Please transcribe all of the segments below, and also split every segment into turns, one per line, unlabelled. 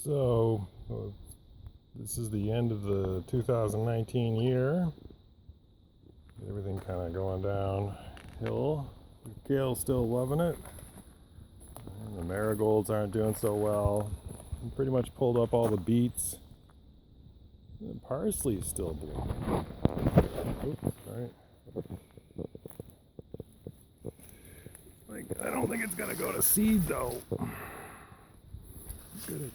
So, this is the end of the 2019 year. Everything kind of going downhill. Kale's still loving it. And the marigolds aren't doing so well. We pretty much pulled up all the beets. The parsley is still blooming. Oops, sorry. I don't think it's gonna go to seed though. Good,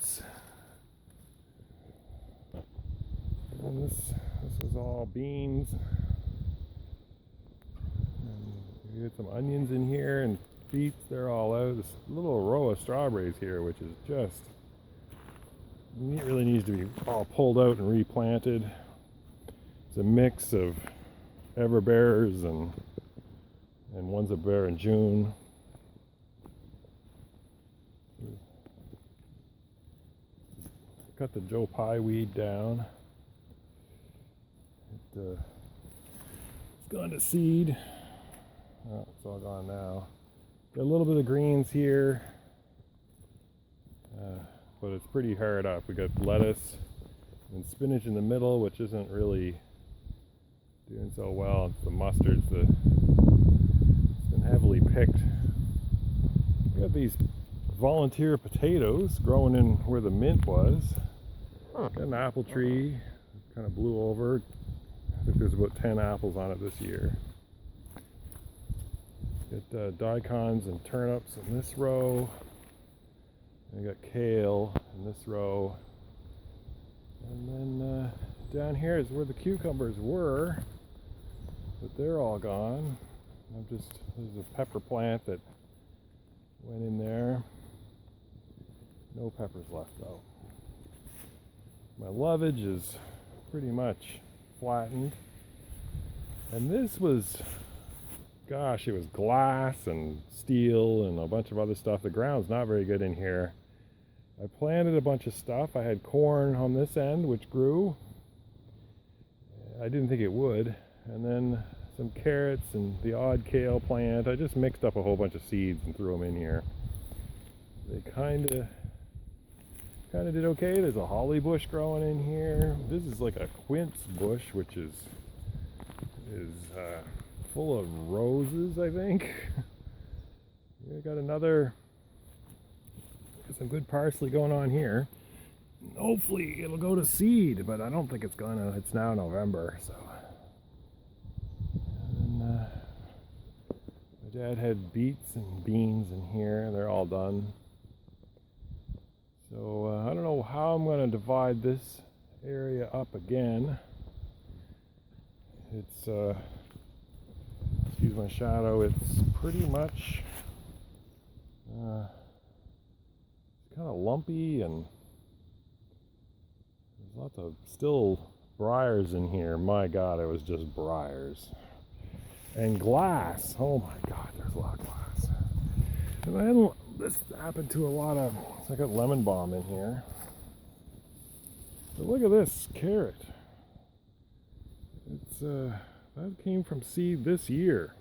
and this is all beans. And we get some onions in here and beets. They're all out. This little row of strawberries here, which is just really needs to be all pulled out and replanted. It's a mix of everbearers and ones that bear in June. Cut the Joe Pye weed down. It's gone to seed. Oh, it's all gone now. Got a little bit of greens here, but it's pretty hard up. We got lettuce and spinach in the middle, which isn't really doing so well. It's the mustards. It's been heavily picked. We got these volunteer potatoes growing in where the mint was. Got an apple tree, kind of blew over. I think there's about 10 apples on it this year. Got daikons and turnips in this row. And I got kale in this row. And then down here is where the cucumbers were, but they're all gone. There's a pepper plant that went in there. No peppers left though. My lovage is pretty much flattened. And this was, gosh, it was glass and steel and a bunch of other stuff. The ground's not very good in here. I planted a bunch of stuff. I had corn on this end, which grew. I didn't think it would. And then some carrots and the odd kale plant. I just mixed up a whole bunch of seeds and threw them in here. They kind of did okay. There's a holly bush growing in here. This is like a quince bush, which is full of roses, I think. We got some good parsley going on here. Hopefully it'll go to seed, but I don't think it's gonna. It's now November, so. And my dad had beets and beans in here. They're all done. So I don't know how I'm going to divide this area up again. It's, excuse my shadow, it's pretty much kind of lumpy, and there's lots of still briars in here. My God, it was just briars. And glass. Oh my God, there's a lot of glass. And this happened to a lot of, I got lemon balm in here. But look at this carrot. It's that came from seed this year.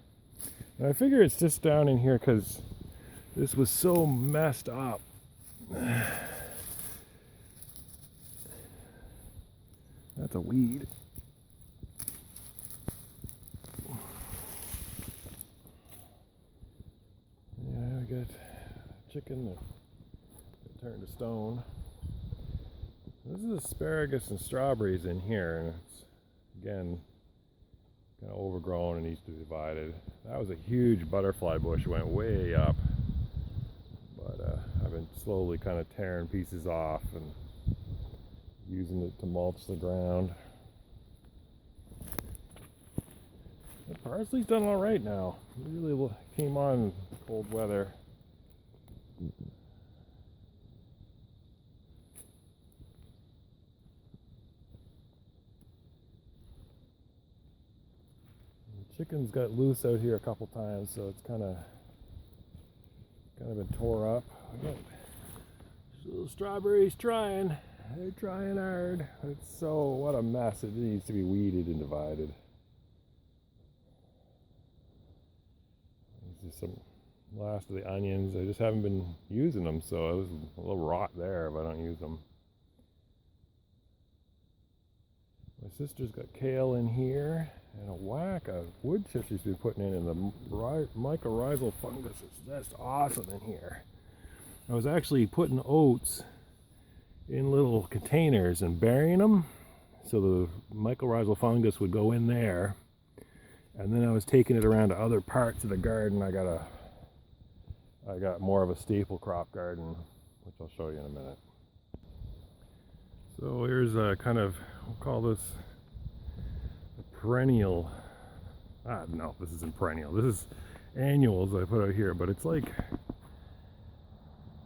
And I figure it's just down in here because this was so messed up. That's a weed. Yeah, I got chicken that turned to stone. This is asparagus and strawberries in here, and it's again kind of overgrown and needs to be divided. That was a huge butterfly bush, went way up, but I've been slowly kind of tearing pieces off and using it to mulch the ground. The parsley's done all right now. It really came on in cold weather. The chickens got loose out here a couple times, so it's kind of been tore up. I got little strawberries trying. They're trying hard. It's so, what a mess. It needs to be weeded and divided. There's just some last of the onions. I just haven't been using them, so it was a little rot there if I don't use them. My sister's got kale in here, and a whack of wood chips she's been putting in the mycorrhizal fungus is just awesome in here. I was actually putting oats in little containers and burying them so the mycorrhizal fungus would go in there, and then I was taking it around to other parts of the garden. I got more of a staple crop garden, which I'll show you in a minute. So here's a kind of, we'll call this a perennial. No, this isn't perennial. This is annuals I put out here, but it's like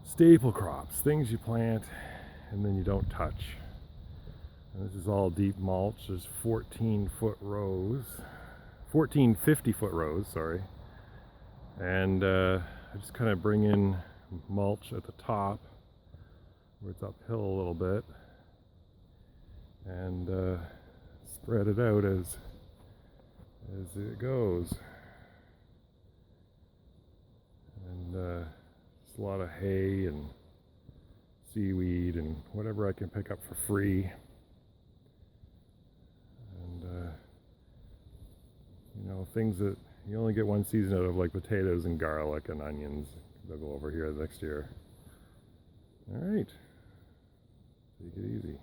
staple crops, things you plant and then you don't touch. And this is all deep mulch. There's 14 50-foot rows, sorry. And I just kind of bring in mulch at the top where it's uphill a little bit, and spread it out as it goes. And just a lot of hay and seaweed and whatever I can pick up for free. And you know, things that you only get one season out of, like potatoes and garlic and onions. They'll go over here next year. All right, take it easy.